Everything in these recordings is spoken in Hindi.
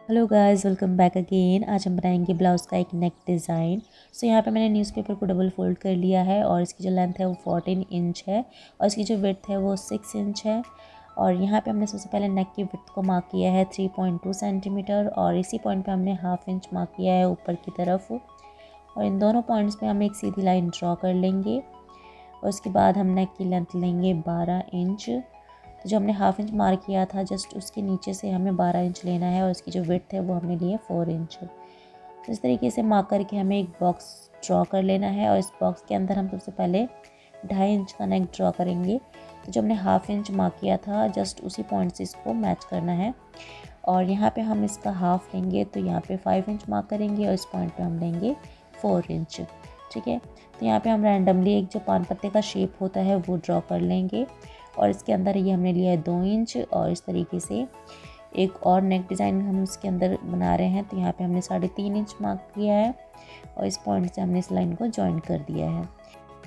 Hello guys, welcome back again. आज हम बनाएंगे ब्लाउज़ का एक नेक डिज़ाइन। सो यहाँ पे मैंने न्यूज़पेपर को डबल फोल्ड कर लिया है और इसकी जो लेंथ है वो 14 इंच है और इसकी जो विड्थ है वो 6 इंच है। और यहाँ पे हमने सबसे पहले नेक की विड्थ को मार्क किया है 3.2 सेंटीमीटर और इसी पॉइंट पे हमने हाफ इंच मार्क किया है ऊपर की तरफ। और इन दोनों पॉइंट्स पे हम एक सीधी लाइन ड्रॉ कर लेंगे और उसके बाद हम नेक की लेंथ लेंगे 12 इंच। तो जो हमने हाफ इंच मार्क किया था जस्ट उसके नीचे से हमें 12 इंच लेना है और उसकी जो विड्थ है वो हमने लिए 4 इंच। तो इस तरीके से मार्क करके हमें एक बॉक्स ड्रॉ कर लेना है और इस बॉक्स के अंदर हम सबसे पहले 2.5 इंच का नेक ड्रॉ करेंगे। तो जो हमने हाफ इंच मार्क किया था जस्ट उसी पॉइंट से इसको मैच करना है और यहाँ पे हम इसका हाफ लेंगे। तो यहाँ पे 5 इंच मार्क करेंगे और इस पॉइंट पे हम लेंगे 4 इंच। ठीक है, तो यहाँ पे हम रैंडमली एक जो पान पत्ते का शेप होता है वो ड्रॉ कर लेंगे और इसके अंदर ये हमने लिया है 2 इंच। और इस तरीके से एक और नेक डिज़ाइन हम इसके अंदर बना रहे हैं। तो यहाँ पे हमने 3.5 इंच मार्क किया है और इस पॉइंट से हमने इस लाइन को जॉइन कर दिया है।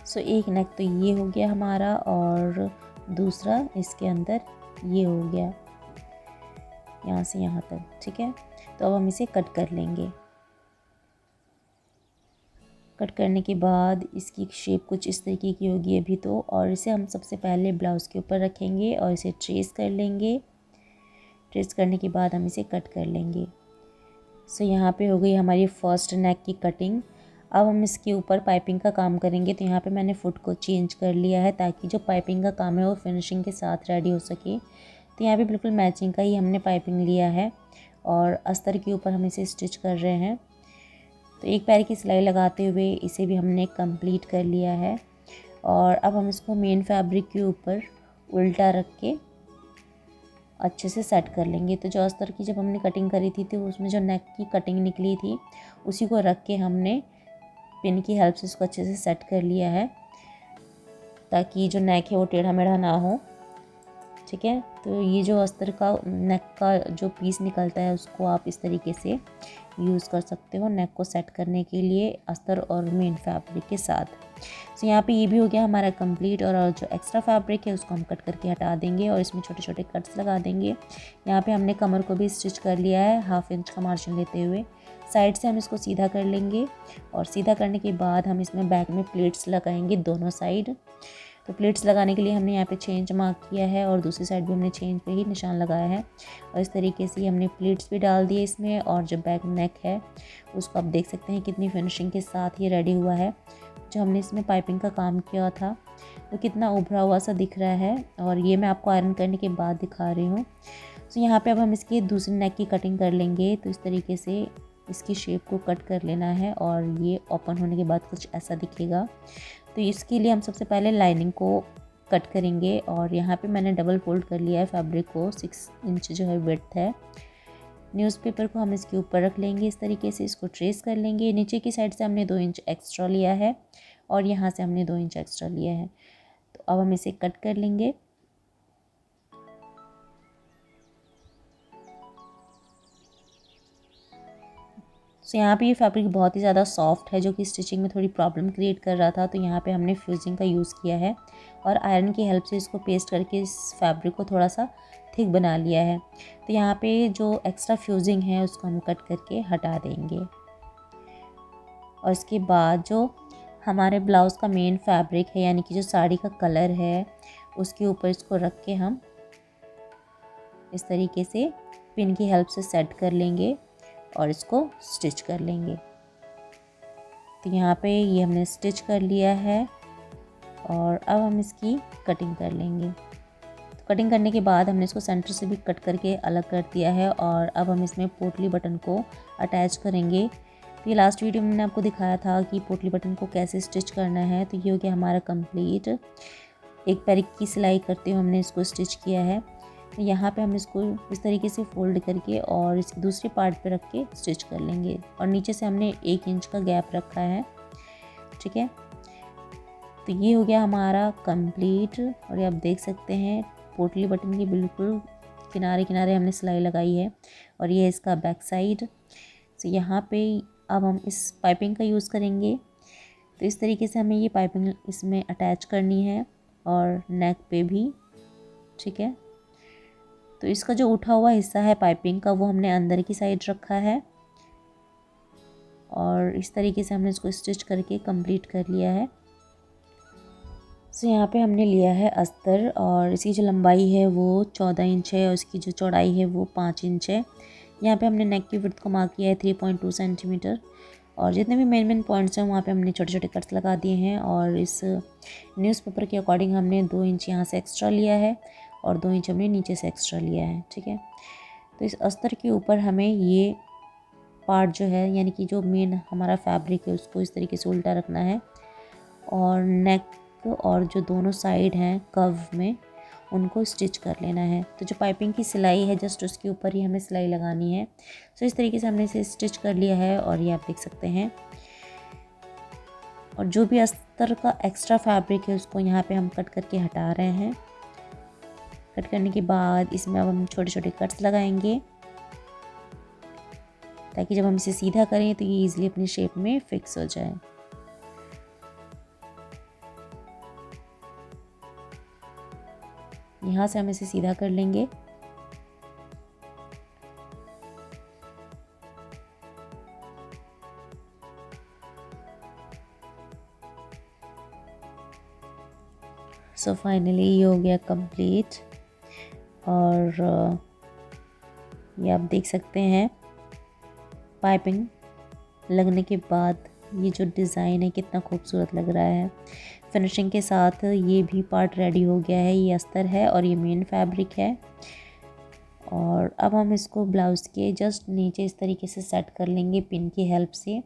सो एक नेक तो ये हो गया हमारा और दूसरा इसके अंदर ये हो गया यहाँ से यहाँ तक। ठीक है, तो अब हम इसे कट कर लेंगे। कट करने के बाद इसकी शेप कुछ इस तरीके की होगी अभी तो, और इसे हम सबसे पहले ब्लाउज़ के ऊपर रखेंगे और इसे ट्रेस कर लेंगे। ट्रेस करने के बाद हम इसे कट कर लेंगे। सो यहाँ पे हो गई हमारी फर्स्ट नेक की कटिंग। अब हम इसके ऊपर पाइपिंग का काम करेंगे। तो यहाँ पे मैंने फुट को चेंज कर लिया है ताकि जो पाइपिंग का काम है वो फिनिशिंग के साथ रेडी हो सके। तो यहाँ पे बिल्कुल मैचिंग का ही हमने पाइपिंग लिया है और अस्तर के ऊपर हम इसे स्टिच कर रहे हैं। तो एक पैर की सिलाई लगाते हुए इसे भी हमने कंप्लीट कर लिया है और अब हम इसको मेन फैब्रिक के ऊपर उल्टा रख के अच्छे से सेट कर लेंगे। तो जो अस्तर की जब हमने कटिंग करी थी तो उसमें जो नेक की कटिंग निकली थी उसी को रख के हमने पिन की हेल्प से इसको अच्छे से सेट कर लिया है ताकि जो नेक है वो टेढ़ा मेढ़ा ना हो। ठीक है, तो ये जो अस्तर का नेक का जो पीस निकलता है उसको आप इस तरीके से यूज़ कर सकते हो नेक को सेट करने के लिए अस्तर और मेन फैब्रिक के साथ। तो यहाँ पे ये भी हो गया हमारा कंप्लीट और जो एक्स्ट्रा फैब्रिक है उसको हम कट करके हटा देंगे और इसमें छोटे छोटे कट्स लगा देंगे। यहाँ पे हमने कमर को भी स्टिच कर लिया है हाफ इंच का मार्जिन लेते हुए। साइड से हम इसको सीधा कर लेंगे और सीधा करने के बाद हम इसमें बैक में प्लेट्स लगाएंगे दोनों साइड। तो प्लेट्स लगाने के लिए हमने यहाँ पे 6 इंच मार्क किया है और दूसरी साइड भी हमने 6 इंच पे ही निशान लगाया है और इस तरीके से हमने प्लेट्स भी डाल दिए इसमें। और जो बैक नेक है उसको आप देख सकते हैं कितनी फिनिशिंग के साथ ये रेडी हुआ है। जो हमने इसमें पाइपिंग का काम किया था वो कितना उभरा हुआ सा दिख रहा है और ये मैं आपको आयरन करने के बाद दिखा रही हूँ। तो यहाँ पे अब हम इसकी दूसरी नेक की कटिंग कर लेंगे। तो इस तरीके से इसकी शेप को कट कर लेना है और ये ओपन होने के बाद कुछ ऐसा दिखेगा। तो इसके लिए हम सबसे पहले लाइनिंग को कट करेंगे और यहाँ पे मैंने डबल फोल्ड कर लिया है फैब्रिक को। 6 इंच जो है विड्थ है। न्यूज़पेपर को हम इसके ऊपर रख लेंगे, इस तरीके से इसको ट्रेस कर लेंगे। नीचे की साइड से हमने 2 इंच एक्स्ट्रा लिया है और यहाँ से हमने 2 इंच एक्स्ट्रा लिया है। तो अब हम इसे कट कर लेंगे। सो यहाँ पे ये फैब्रिक बहुत ही ज़्यादा सॉफ्ट है जो कि स्टिचिंग में थोड़ी प्रॉब्लम क्रिएट कर रहा था। तो यहाँ पे हमने फ्यूजिंग का यूज़ किया है और आयरन की हेल्प से इसको पेस्ट करके इस फैब्रिक को थोड़ा सा थिक बना लिया है। तो यहाँ पे जो एक्स्ट्रा फ्यूजिंग है उसको हम कट करके हटा देंगे और इसके बाद जो हमारे ब्लाउज़ का मेन फैब्रिक है यानी कि जो साड़ी का कलर है उसके ऊपर इसको रख के हम इस तरीके से पिन की हेल्प से सेट कर लेंगे और इसको स्टिच कर लेंगे। तो यहाँ पे ये हमने स्टिच कर लिया है और अब हम इसकी कटिंग कर लेंगे। तो कटिंग करने के बाद हमने इसको सेंटर से भी कट करके अलग कर दिया है और अब हम इसमें पोटली बटन को अटैच करेंगे। तो ये लास्ट वीडियो में मैंने आपको दिखाया था कि पोटली बटन को कैसे स्टिच करना है। तो ये हो गया हमारा कंप्लीट। एक पैर की सिलाई करते हुए हमने इसको स्टिच किया है। तो यहाँ पे हम इसको इस तरीके से फोल्ड करके और इसके दूसरे पार्ट पे रख के स्टिच कर लेंगे और नीचे से हमने 1 इंच का गैप रखा है। ठीक है, तो ये हो गया हमारा कंप्लीट और ये आप देख सकते हैं पोटली बटन की बिल्कुल किनारे किनारे हमने सिलाई लगाई है और ये इसका बैक साइड। तो यहाँ पे अब हम इस पाइपिंग का यूज़ करेंगे। तो इस तरीके से हमें ये पाइपिंग इसमें अटैच करनी है और नेक पे भी। ठीक है, तो इसका जो उठा हुआ हिस्सा है पाइपिंग का वो हमने अंदर की साइड रखा है और इस तरीके से हमने इसको स्टिच करके कंप्लीट कर लिया है। सो यहाँ पे हमने लिया है अस्तर और इसकी जो लंबाई है वो 14 इंच है और इसकी जो चौड़ाई है वो 5 इंच है। यहाँ पे हमने नेक की विड्थ को मार्क किया है 3.2 सेंटीमीटर और जितने भी मेन पॉइंट्स हैं वहाँ पे हमने छोटे छोटे कट्स लगा दिए हैं और इस न्यूज़पेपर के अकॉर्डिंग हमने 2 इंच यहाँ से एक्स्ट्रा लिया है और 2 इंच हमने नीचे से एक्स्ट्रा लिया है। ठीक है, तो इस अस्तर के ऊपर हमें ये पार्ट जो है यानी कि जो मेन हमारा फैब्रिक है उसको इस तरीके से उल्टा रखना है और नेक और जो दोनों साइड हैं कर्व में उनको स्टिच कर लेना है। तो जो पाइपिंग की सिलाई है जस्ट उसके ऊपर ही हमें सिलाई लगानी है। सो इस तरीके से हमने इसे स्टिच कर लिया है और ये आप देख सकते हैं। और जो भी अस्तर का एक्स्ट्रा फैब्रिक है उसको यहाँ पे हम कट करके हटा रहे हैं। कट करने के बाद इसमें अब हम छोटे छोटे कट्स लगाएंगे ताकि जब हम इसे सीधा करें तो ये ईजिली अपनी शेप में फिक्स हो जाए। यहाँ से हम इसे सीधा कर लेंगे। सो फाइनली ये हो गया कंप्लीट और ये आप देख सकते हैं पाइपिंग लगने के बाद ये जो डिज़ाइन है कितना खूबसूरत लग रहा है। फिनिशिंग के साथ ये भी पार्ट रेडी हो गया है। ये अस्तर है और ये मेन फैब्रिक है और अब हम इसको ब्लाउज़ के जस्ट नीचे इस तरीके से सेट कर लेंगे पिन की हेल्प से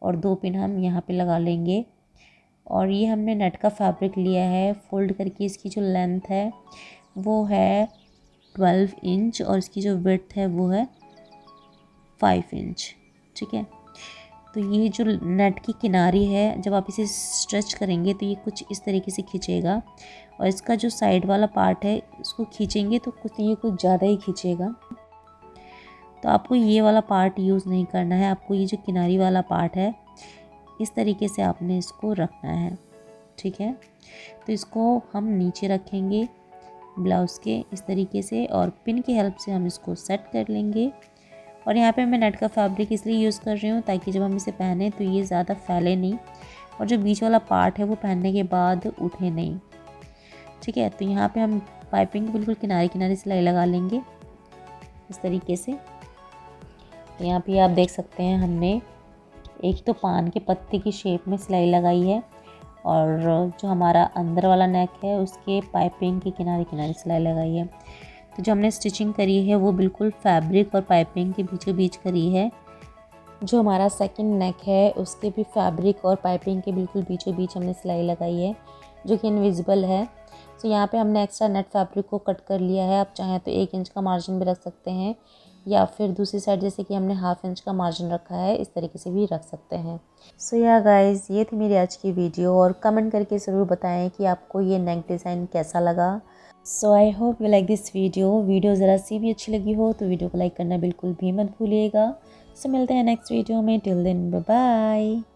और 2 पिन हम यहाँ पे लगा लेंगे। और ये हमने नेट का फैब्रिक लिया है फोल्ड करके। इसकी जो लेंथ है वो है 12 इंच और इसकी जो विड्थ है वो है 5 इंच। ठीक है, तो ये जो नेट की किनारी है जब आप इसे स्ट्रेच करेंगे तो ये कुछ इस तरीके से खींचेगा और इसका जो साइड वाला पार्ट है इसको खींचेंगे तो कुछ नहीं, ये कुछ ज़्यादा ही खींचेगा। तो आपको ये वाला पार्ट यूज़ नहीं करना है, आपको ये जो किनारी वाला पार्ट है इस तरीके से आपने इसको रखना है। ठीक है, तो इसको हम नीचे रखेंगे ब्लाउज़ के इस तरीके से और पिन की हेल्प से हम इसको सेट कर लेंगे। और यहाँ पे मैं नेट का फैब्रिक इसलिए यूज़ कर रही हूँ ताकि जब हम इसे पहने तो ये ज़्यादा फैले नहीं और जो बीच वाला पार्ट है वो पहनने के बाद उठे नहीं। ठीक है, तो यहाँ पे हम पाइपिंग बिल्कुल किनारे किनारे सिलाई लगा लेंगे इस तरीके से। तो यहाँ पे आप देख सकते हैं हमने एक तो पान के पत्ते की शेप में सिलाई लगाई है और जो हमारा अंदर वाला नेक है उसके पाइपिंग के किनारे किनारे सिलाई लगाई है। तो जो हमने स्टिचिंग करी है वो बिल्कुल फैब्रिक और पाइपिंग के बीचों बीच करी है। जो हमारा सेकंड नेक है उसके भी फैब्रिक और पाइपिंग के बिल्कुल बीचों बीच हमने सिलाई लगाई है जो कि इनविजिबल है। तो यहाँ पे हमने एक्स्ट्रा नेट फैब्रिक को कट कर लिया है। आप चाहें तो 1 इंच का मार्जिन भी रख सकते हैं या फिर दूसरी साइड जैसे कि हमने 1/2 इंच का मार्जिन रखा है इस तरीके से भी रख सकते हैं। सो या गाइज़, ये थी मेरी आज की वीडियो और कमेंट करके ज़रूर बताएं कि आपको ये नेक डिज़ाइन कैसा लगा। So I hope you like this video ज़रा सी भी अच्छी लगी हो तो वीडियो को लाइक करना बिल्कुल भी मत भूलिएगा। सो मिलते हैं नेक्स्ट वीडियो में। Till then bye bye.